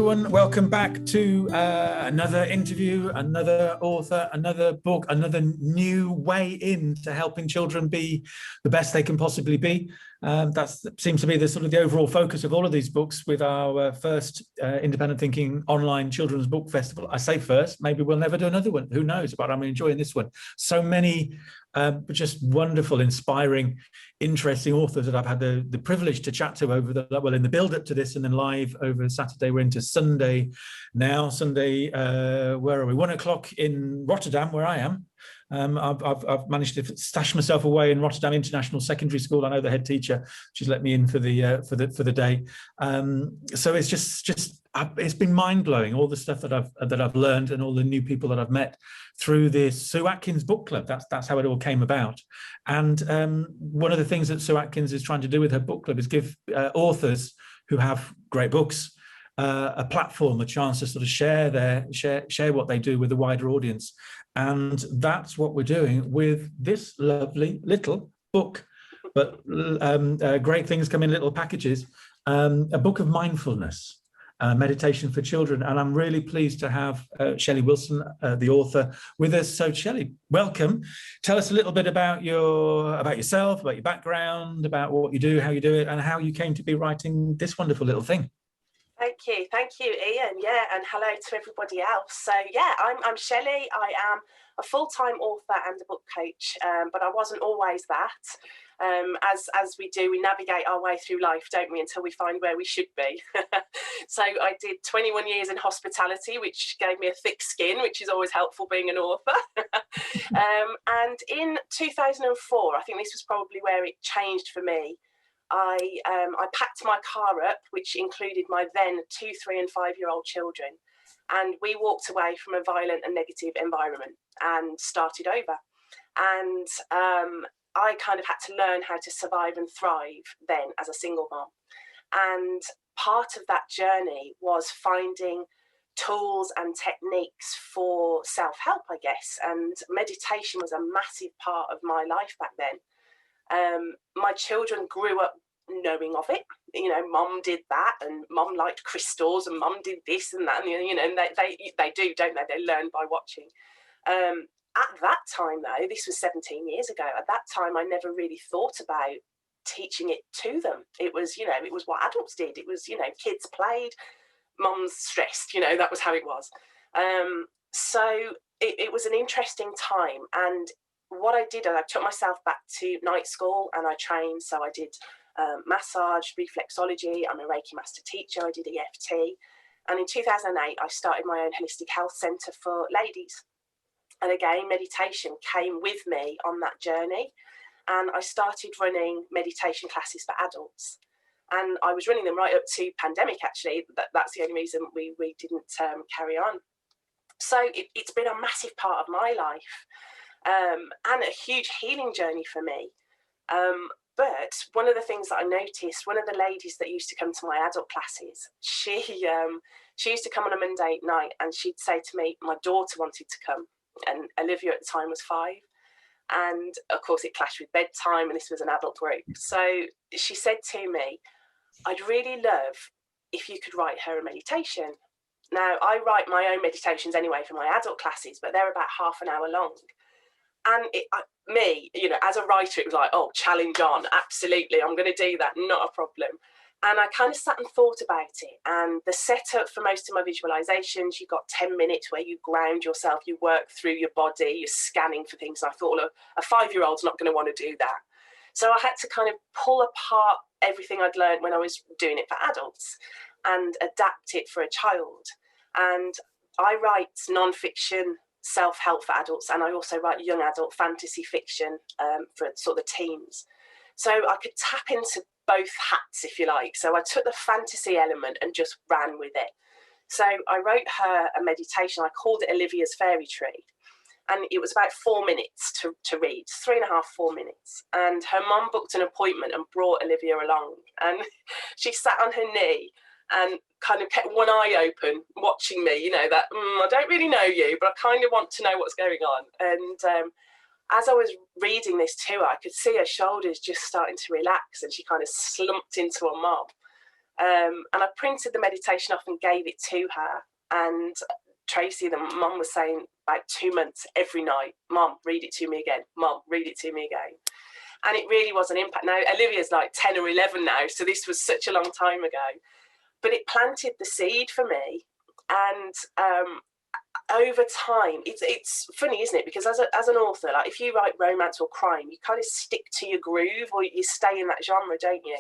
everyone. Welcome back to another interview, another author, another book, another new way into helping children be the best they can possibly be. That seems to be the sort of the overall focus of all of these books with our first Independent Thinking online children's book festival. I say first, maybe we'll never do another one. Who knows? But I'm enjoying this one. So many just wonderful, inspiring, interesting authors that I've had the privilege to chat to over in the build up to this, and then live over Saturday. We're into Sunday now. Sunday, where are we? 1 o'clock in Rotterdam, where I am. I've managed to stash myself away in Rotterdam International Secondary School. I know the head teacher; she's let me in for the day. So it's just it's been mind blowing, all the stuff that I've learned and all the new people that I've met through this Sue Atkins book club. That's how it all came about. And one of the things that Sue Atkins is trying to do with her book club is give authors who have great books a platform, a chance to sort of share what they do with a wider audience. And that's what we're doing with this lovely little book. But great things come in little packages. A book of mindfulness, meditation for children. And I'm really pleased to have Shelley Wilson, the author, with us. So Shelley, welcome. Tell us a little bit about yourself, about your background, about what you do, how you do it, and how you came to be writing this wonderful little thing. Thank you, Ian. Yeah, and hello to everybody else. So yeah, I'm Shelley. I am a full-time author and a book coach, but I wasn't always that. As we do, we navigate our way through life, don't we, until we find where we should be. So I did 21 years in hospitality, which gave me a thick skin, which is always helpful being an author. And in 2004, I think this was probably where it changed for me. I packed my car up, which included my then 2-, 3-, and 5-year-old children, and we walked away from a violent and negative environment and started over. And I kind of had to learn how to survive and thrive then as a single mom. And part of that journey was finding tools and techniques for self-help, I guess. And meditation was a massive part of my life back then. My children grew up knowing of it. You know, mom did that, and mom liked crystals, and mom did this and that, and and they do, don't they? They learn by watching. At that time, though, this was 17 years ago. At that time, I never really thought about teaching it to them. It was, it was what adults did. It was, kids played, mom's stressed. That was how it was. So it was an interesting time, and what I did, I took myself back to night school and I trained. So I did massage, reflexology. I'm a Reiki master teacher. I did EFT. And in 2008, I started my own holistic health centre for ladies. And again, meditation came with me on that journey. And I started running meditation classes for adults. And I was running them right up to pandemic, actually. That's the only reason we didn't carry on. So it's been a massive part of my life. And a huge healing journey for me. But one of the things that I noticed, one of the ladies that used to come to my adult classes, she used to come on a Monday night and she'd say to me, my daughter wanted to come, and Olivia at the time was 5. And of course it clashed with bedtime, and this was an adult group. So she said to me, I'd really love if you could write her a meditation. Now, I write my own meditations anyway for my adult classes, but they're about half an hour long. And as a writer, it was like, oh, challenge on. Absolutely. I'm going to do that. Not a problem. And I kind of sat and thought about it. And the setup for most of my visualizations, you got 10 minutes where you ground yourself, you work through your body, you're scanning for things. And I thought, look, a 5-year-old's not going to want to do that. So I had to kind of pull apart everything I'd learned when I was doing it for adults and adapt it for a child. And I write non-fiction self-help for adults, and I also write young adult fantasy fiction for sort of the teens. So I could tap into both hats, if you like. So I took the fantasy element and just ran with it. So I wrote her a meditation. I called it Olivia's Fairy Tree. And it was about 4 minutes to read, 3.5, 4 minutes. And her mum booked an appointment and brought Olivia along. And she sat on her knee and kind of kept one eye open, watching me, I don't really know you, but I kind of want to know what's going on. And as I was reading this to her, I could see her shoulders just starting to relax, and she kind of slumped into a mob. And I printed the meditation off and gave it to her. And Tracy, the mum, was saying about 2 months every night, "Mum, read it to me again. Mum, read it to me again." And it really was an impact. Now, Olivia's like 10 or 11 now, so this was such a long time ago. But it planted the seed for me. And over time, it's funny, isn't it? Because as an author, like if you write romance or crime, you kind of stick to your groove, or you stay in that genre, don't you?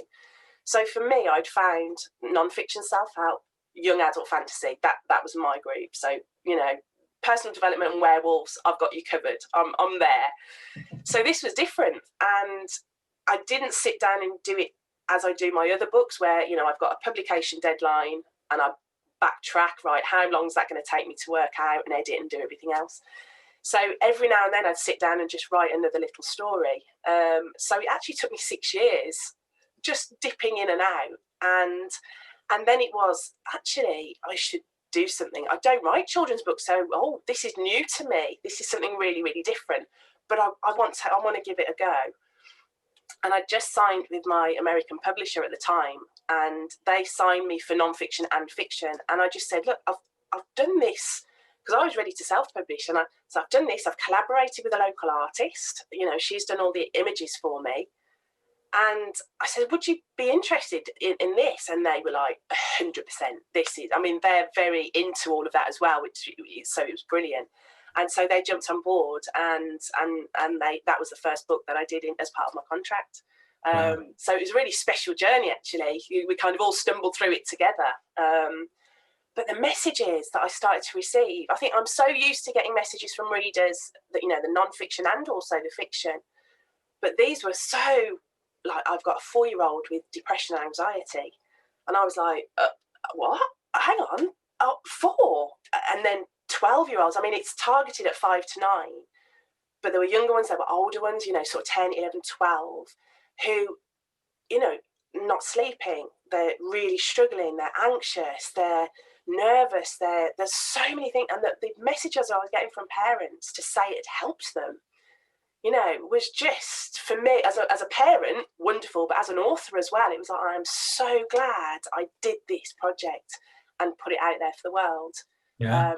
So for me, I'd found non-fiction, self-help, young adult fantasy. That was my group. So, you know, personal development and werewolves, I've got you covered. I'm there. So this was different. And I didn't sit down and do it as I do my other books, where, you know, I've got a publication deadline and I backtrack, right, how long is that going to take me to work out and edit and do everything else? So every now and then I'd sit down and just write another little story. So it actually took me 6 years just dipping in and out. And then it was, actually, I should do something. I don't write children's books, so, this is new to me. This is something really, really different. But I want to give it a go. And I just signed with my American publisher at the time, and they signed me for non-fiction and fiction. And I just said, look, I've done this, because I was ready to self-publish. And so I've done this. I've collaborated with a local artist. You know, she's done all the images for me. And I said, would you be interested in this? And they were like, 100%. This is, I mean, they're very into all of that as well, so it was brilliant. And so they jumped on board, and that was the first book that I did as part of my contract. Wow. So it was a really special journey, actually. We kind of all stumbled through it together. But the messages that I started to receive, I think I'm so used to getting messages from readers that, you know, the non-fiction and also the fiction. But these were so, like, I've got a 4-year-old with depression and anxiety. And I was like, what? Hang on, 4? And then 12-year-olds, I mean, it's targeted at 5 to 9, but there were younger ones, there were older ones, you know, sort of 10, 11, 12, who, you know, not sleeping, they're really struggling, they're anxious, they're nervous, there's so many things. And the messages I was getting from parents to say it helps them, you know, was just, for me, as a parent, wonderful, but as an author as well, it was like, I'm so glad I did this project and put it out there for the world. Yeah.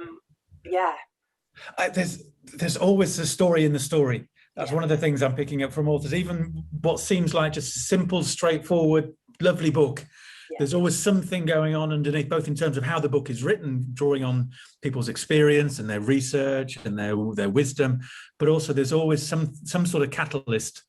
Yeah. There's always a story in the story. That's Yeah. one of the things I'm picking up from authors. Even what seems like just simple, straightforward, lovely book, there's always something going on underneath, both in terms of how the book is written, drawing on people's experience and their research and their wisdom, but also there's always some sort of catalyst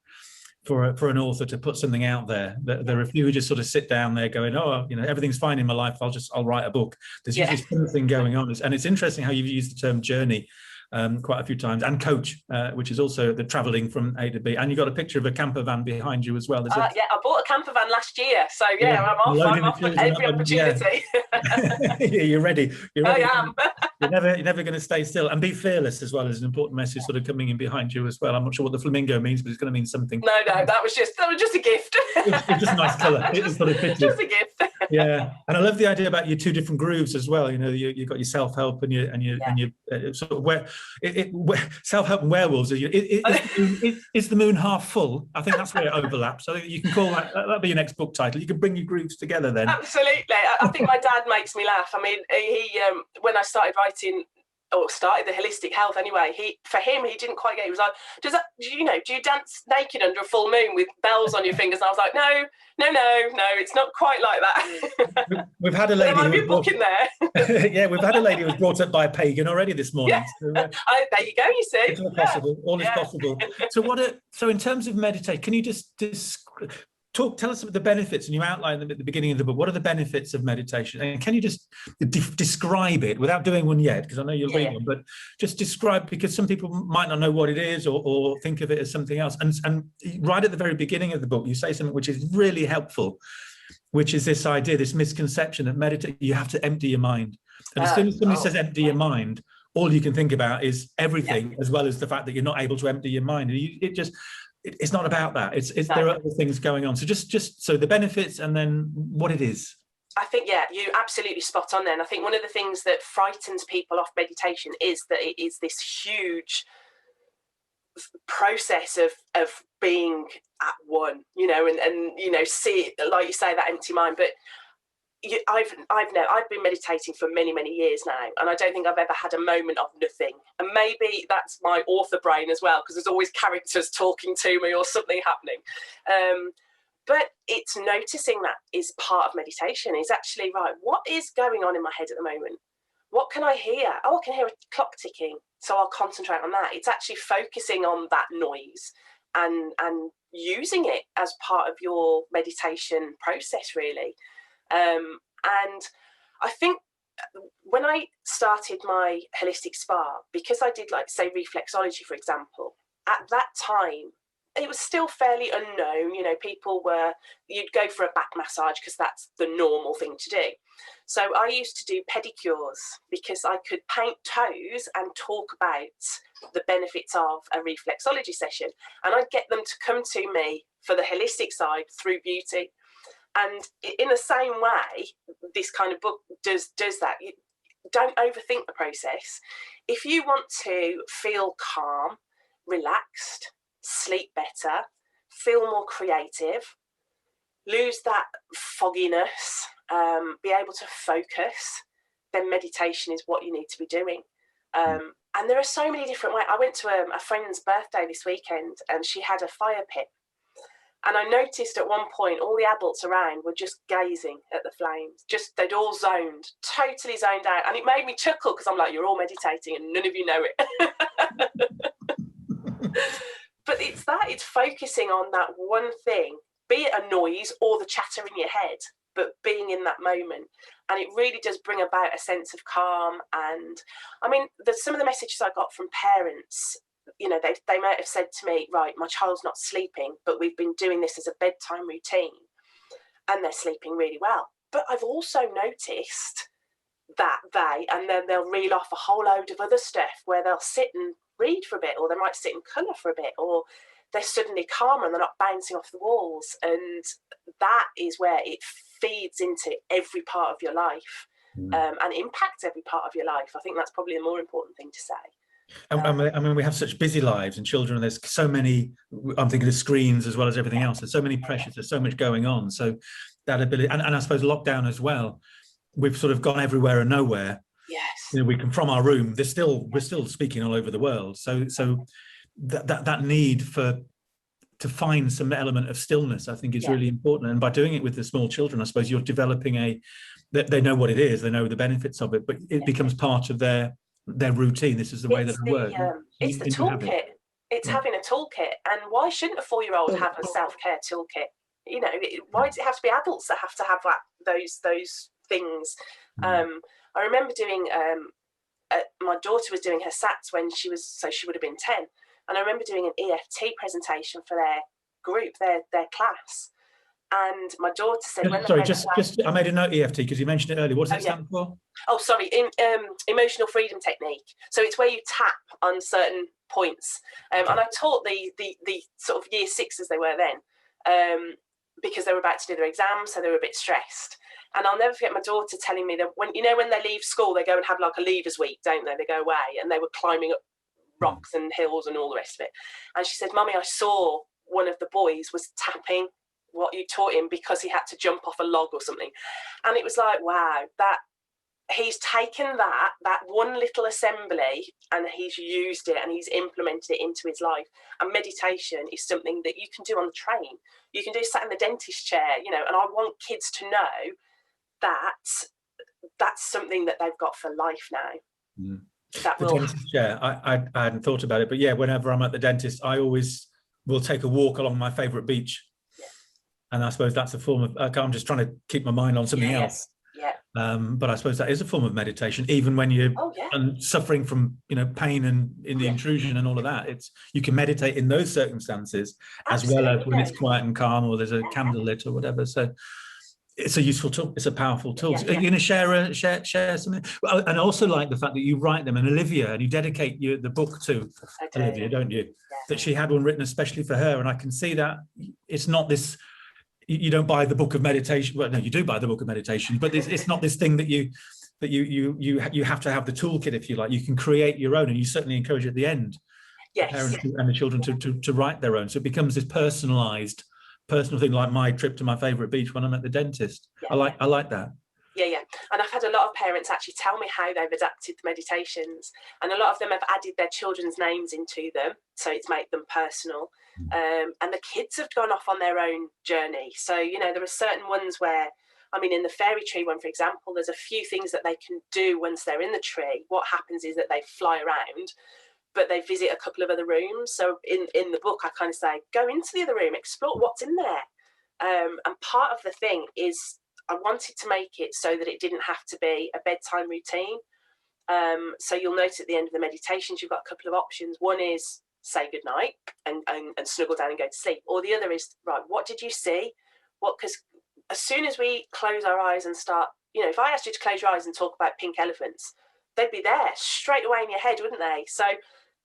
for an author to put something out there. There are a few who just sort of sit down there going, oh, you know, everything's fine in my life, I'll write a book. There's usually something going on. And it's interesting how you've used the term journey quite a few times, and coach, which is also the traveling from A to B. And you've got a picture of a camper van behind you as well. Yeah, I bought a camper van last year, so I'm off for every opportunity. Yeah, you're ready. I am. You're never going to stay still, and be fearless as well is an important message sort of coming in behind you as well. I'm not sure what the flamingo means, but it's going to mean something. No, that was just a gift. It's just a nice colour. It's sort of fitted. Just a gift. Yeah, and I love the idea about your 2 different grooves as well. You know, you've got your self-help and your sort of self-help and werewolves. Is the moon half full? I think that's where it overlaps. I think you can call that'll be your next book title. You can bring your grooves together then. Absolutely. I think my dad makes me laugh. I mean, he when I started writing, or started the holistic health anyway, for him he didn't quite get it. He was like, do you dance naked under a full moon with bells on your fingers? And I was like, no, it's not quite like that. We've had a lady there might be a book in there. Yeah, we've had a lady who was brought up by a pagan already this morning. Yeah. So, there you go, you see. It's all possible. All is possible. So in terms of meditation, can you just tell us about the benefits, and you outlined them at the beginning of the book. What are the benefits of meditation? And can you just describe it without doing one yet? Because I know you'll read one, but just describe, because some people might not know what it is or think of it as something else. And right at the very beginning of the book, you say something which is really helpful, which is this idea, this misconception that you have to empty your mind. And as soon as somebody says empty your mind, all you can think about is everything, as well as the fact that you're not able to empty your mind. It's not about that. There are other things going on. So just so the benefits, and then what it is. I think, you're absolutely spot on there. And I think one of the things that frightens people off meditation is that it is this huge process of being at one, you know, and you know, see, like you say, that empty mind. But I've been meditating for many years now, and I don't think I've ever had a moment of nothing. And maybe that's my author brain as well, because there's always characters talking to me or something happening. But it's noticing that is part of meditation. Is actually, right, what is going on in my head at the moment? What can I hear? Oh, I can hear a clock ticking, so I'll concentrate on that. It's actually focusing on that noise and using it as part of your meditation process, really. And I think when I started my holistic spa, because I did, like, say, reflexology, for example, at that time, it was still fairly unknown. You know, you'd go for a back massage because that's the normal thing to do. So I used to do pedicures because I could paint toes and talk about the benefits of a reflexology session. And I'd get them to come to me for the holistic side through beauty. And in the same way, this kind of book does that. You don't overthink the process. If you want to feel calm, relaxed, sleep better, feel more creative, lose that fogginess, be able to focus, then meditation is what you need to be doing. And there are so many different ways. I went to a friend's birthday this weekend, and she had a fire pit. And I noticed at one point all the adults around were just gazing at the flames. They'd all totally zoned out. And it made me chuckle, because I'm like, you're all meditating and none of you know it. But it's focusing on that one thing, be it a noise or the chatter in your head, but being in that moment. And it really does bring about a sense of calm. And I mean, some of the messages I got from parents, you know, they might have said to me, right, my child's not sleeping, but we've been doing this as a bedtime routine and they're sleeping really well. But I've also noticed that and then they'll reel off a whole load of other stuff where they'll sit and read for a bit, or they might sit in colour for a bit, or they're suddenly calmer and they're not bouncing off the walls. And that is where it feeds into every part of your life, and impacts every part of your life. I think that's probably a more important thing to say. I mean, we have such busy lives, and children, there's so many, I'm thinking of screens as well as everything else. There's so many pressures, there's so much going on. So that ability, and I suppose lockdown as well, we've sort of gone everywhere and nowhere. Yes. You know, we can, from our room, we're still speaking all over the world. So that need to find some element of stillness, I think, is really important. And by doing it with the small children, I suppose you're developing they know what it is, they know the benefits of it, but it becomes part of their routine. This is the way that it works. It's the toolkit. It's having a toolkit. And why shouldn't a 4-year-old have a self-care toolkit? You know, why does it have to be adults that have to have those things? I remember doing, my daughter was doing her SATs when she would have been 10. And I remember doing an EFT presentation for their group, their class. And my daughter said, I made a note, EFT, because you mentioned it earlier. What does it stand for? Oh, sorry, emotional freedom technique. So it's where you tap on certain points. And I taught the sort of year 6s they were then, because they were about to do their exams, so they were a bit stressed. And I'll never forget my daughter telling me that when they leave school, they go and have like a leavers week, don't they? They go away, and they were climbing up rocks and hills and all the rest of it. And she said, Mummy, I saw one of the boys was tapping what you taught him because he had to jump off a log or something. And it was like, wow, that he's taken that one little assembly and he's used it and he's implemented it into his life. And meditation is something that you can do on the train. You can do sat in the dentist chair, you know, and I want kids to know that that's something that they've got for life now. The dentist chair, I hadn't thought about it, but yeah, whenever I'm at the dentist, I always will take a walk along my favourite beach. And I suppose that's a form of, I'm just trying to keep my mind on something else. But I suppose that is a form of meditation, even when you're suffering from, you know, pain and in the intrusion and all of that. You can meditate in those circumstances. Absolutely. As well as when it's quiet and calm, or there's a candle lit or whatever. So it's a useful tool. It's a powerful tool. Are you going to share something? And I also like the fact that you write them, and Olivia, and you dedicate the book to Olivia, don't you? That she had one written especially for her, and I can see that it's not this. You don't buy the book of meditation. Well, no, you do buy the book of meditation, but it's not this thing that you have to have the toolkit, if you like. You can create your own, and you certainly encourage at the end the parents and the children to write their own. So it becomes this personal thing, like my trip to my favourite beach when I'm at the dentist. I like that. parents actually tell me how they've adapted the meditations, and a lot of them have added their children's names into them, so it's made them personal. And the kids have gone off on their own journey. So, you know, there are certain ones where, I mean, in the fairy tree one, for example, there's a few things that they can do once they're in the tree. What happens is that they fly around, but they visit a couple of other rooms. So in the book, I kind of say, go into the other room, explore what's in there. And part of the thing is I wanted to make it so that it didn't have to be a bedtime routine. So you'll note at the end of the meditations, you've got a couple of options. One is say goodnight and snuggle down and go to sleep. Or the other is, right, what did you see? Because as soon as we close our eyes and start, you know, if I asked you to close your eyes and talk about pink elephants, they'd be there straight away in your head, wouldn't they? So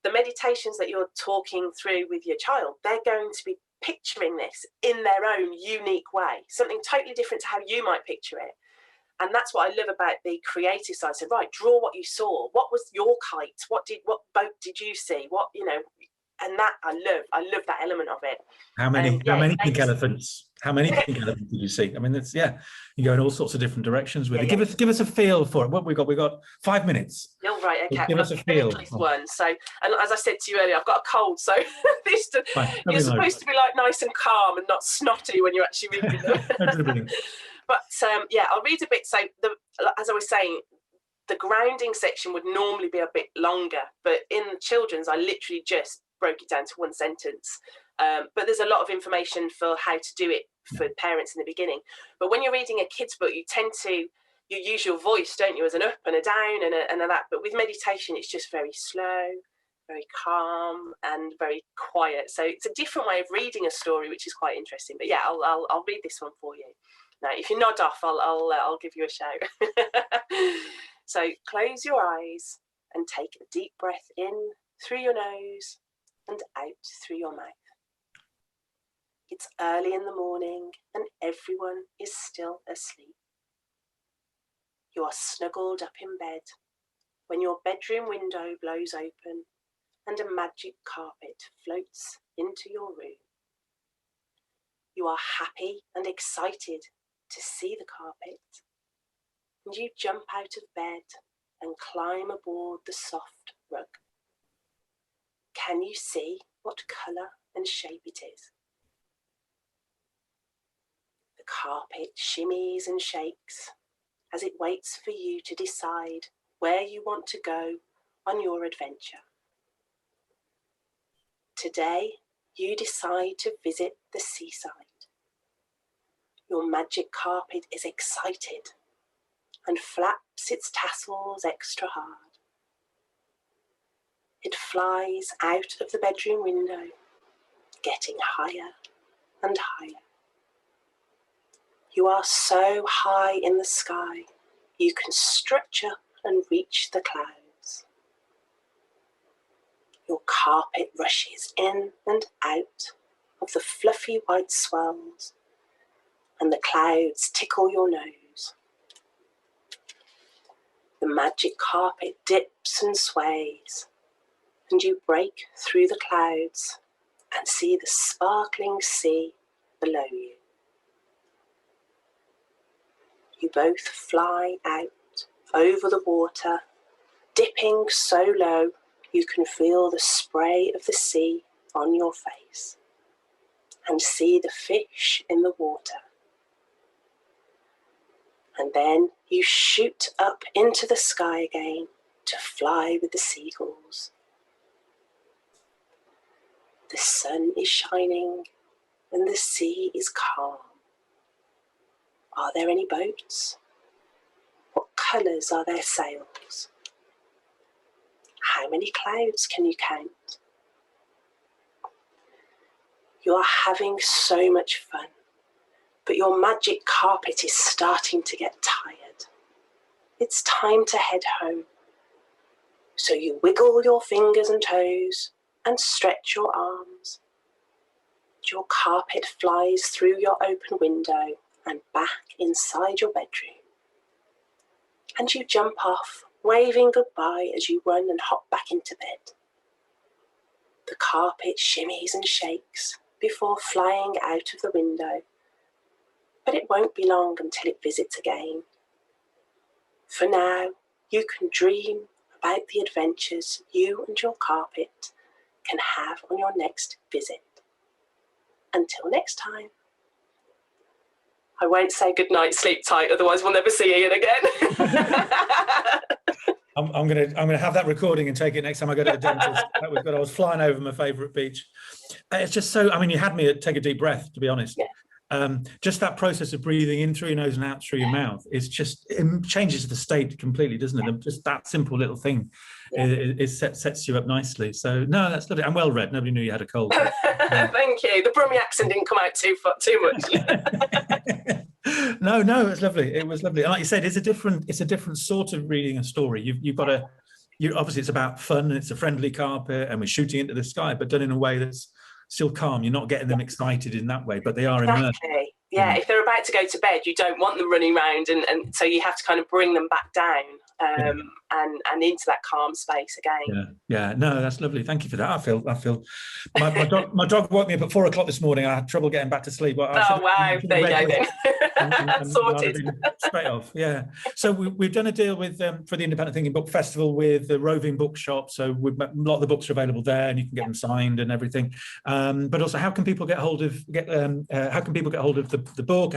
the meditations that you're talking through with your child, they're going to be picturing this in their own unique way, something totally different to how you might picture it. And that's what I love about the creative side. So, right, draw what you saw. What was your kite? What boat did you see? What, you know, and that I love that element of it. How many pink elephants? How many pink elephants did you see? I mean, that's, yeah, you go in all sorts of different directions with it. Give us a feel for it. What we got? We got 5 minutes. You're right. Okay. Give us a feel. One. So, and as I said to you earlier, I've got a cold, so you're supposed to be like nice and calm and not snotty when you're actually reading them. But yeah, I'll read a bit. So, as I was saying, the grounding section would normally be a bit longer, but in the children's, I literally just broke it down to one sentence. But there's a lot of information for how to do it for parents in the beginning. But when you're reading a kid's book, you use your voice, don't you, as an up and a down and a that. But with meditation, it's just very slow, very calm, and very quiet. So it's a different way of reading a story, which is quite interesting. But yeah, I'll read this one for you. Now, if you nod off, I'll give you a shout. So close your eyes and take a deep breath in through your nose and out through your mouth. It's early in the morning and everyone is still asleep. You are snuggled up in bed when your bedroom window blows open and a magic carpet floats into your room. You are happy and excited to see the carpet, and you jump out of bed and climb aboard the soft rug. Can you see what colour and shape it is? The carpet shimmies and shakes as it waits for you to decide where you want to go on your adventure. Today, you decide to visit the seaside. Your magic carpet is excited and flaps its tassels extra hard. It flies out of the bedroom window, getting higher and higher. You are so high in the sky, you can stretch up and reach the clouds. Your carpet rushes in and out of the fluffy white swells, and the clouds tickle your nose. The magic carpet dips and sways, and you break through the clouds and see the sparkling sea below you. You both fly out over the water, dipping so low you can feel the spray of the sea on your face and see the fish in the water. And then you shoot up into the sky again to fly with the seagulls. The sun is shining and the sea is calm. Are there any boats? What colours are their sails? How many clouds can you count? You are having so much fun, but your magic carpet is starting to get tired. It's time to head home. So you wiggle your fingers and toes and stretch your arms. Your carpet flies through your open window and back inside your bedroom. And you jump off, waving goodbye as you run and hop back into bed. The carpet shimmies and shakes before flying out of the window, but it won't be long until it visits again. For now, you can dream about the adventures you and your carpet can have on your next visit. Until next time. I won't say goodnight, sleep tight, otherwise we'll never see Ian again. I'm gonna have that recording and take it next time I go to the dentist. That was good. I was flying over my favourite beach. It's just so, I mean, you had me at take a deep breath, to be honest. Yeah. Just that process of breathing in through your nose and out through your mouth is just, it changes the state completely, doesn't it? Just that simple little thing sets you up nicely. So no, that's lovely. I'm well read. Nobody knew you had a cold. Thank you. The Brummie accent didn't come out too much. No, it's lovely. It was lovely. And like you said, it's a different sort of reading a story. You've got to, obviously it's about fun and it's a friendly carpet and we're shooting into the sky, but done in a way that's still calm. You're not getting them excited in that way, but they are immersed. Yeah, if they're about to go to bed, you don't want them running around, and so you have to kind of bring them back down and into that calm space again. Yeah. No, that's lovely. Thank you for that. I feel. My dog woke me up at 4 o'clock this morning. I had trouble getting back to sleep. Wow! There you go then. Sorted. Straight off. Yeah. So we've done a deal with for the Independent Thinking Book Festival with the Roving Bookshop. So a lot of the books are available there, and you can get them signed and everything. But also, how can people get hold of the book?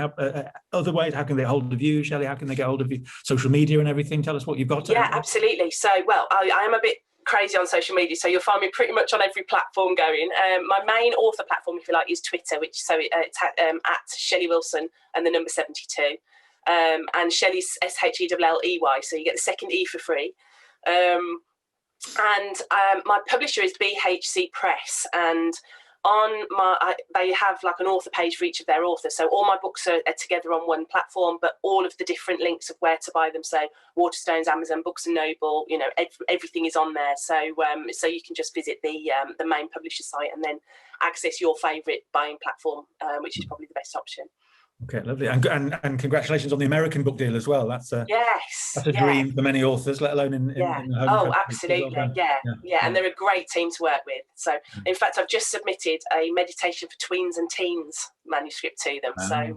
Other ways? How can they get hold of you, Shelley? How can they get hold of you? Social media and everything. Tell us what you've got. Yeah, absolutely. So, well, I am a bit crazy on social media, so you'll find me pretty much on every platform going. My main author platform, if you like, is Twitter, which it's at Shelley Wilson and the number 72, and Shelley's Shelley, so you get the second E for free. And my publisher is BHC Press, and they have like an author page for each of their authors. So all my books are together on one platform, but all of the different links of where to buy them. So Waterstones, Amazon, Books and Noble, everything is on there. So so you can just visit the main publisher site and then access your favourite buying platform, which is probably the best option. Okay, lovely, and congratulations on the American book deal as well. That's a dream for many authors, let alone in the home country. Absolutely, well yeah, and they're a great team to work with. So, in fact, I've just submitted a meditation for tweens and teens manuscript to them. So,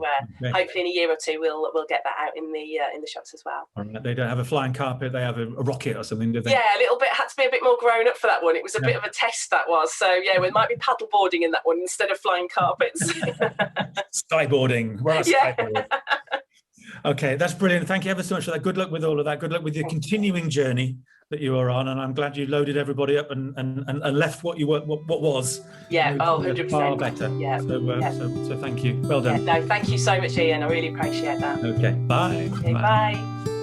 hopefully, in a year or two, we'll get that out in the shops as well. They don't have a flying carpet; they have a rocket or something, do they? Yeah, a little bit. Had to be a bit more grown up for that one. It was a bit of a test, that was. So, yeah, we might be paddleboarding in that one instead of flying carpets. Skyboarding. Okay, that's brilliant. Thank you ever so much for that. Good luck with all of that. Good luck with your continuing journey that you are on, and I'm glad you loaded everybody up and left what was 100% far better. So thank you. Well done. No, thank you so much, Ian. I really appreciate that. Okay, bye. Okay, bye.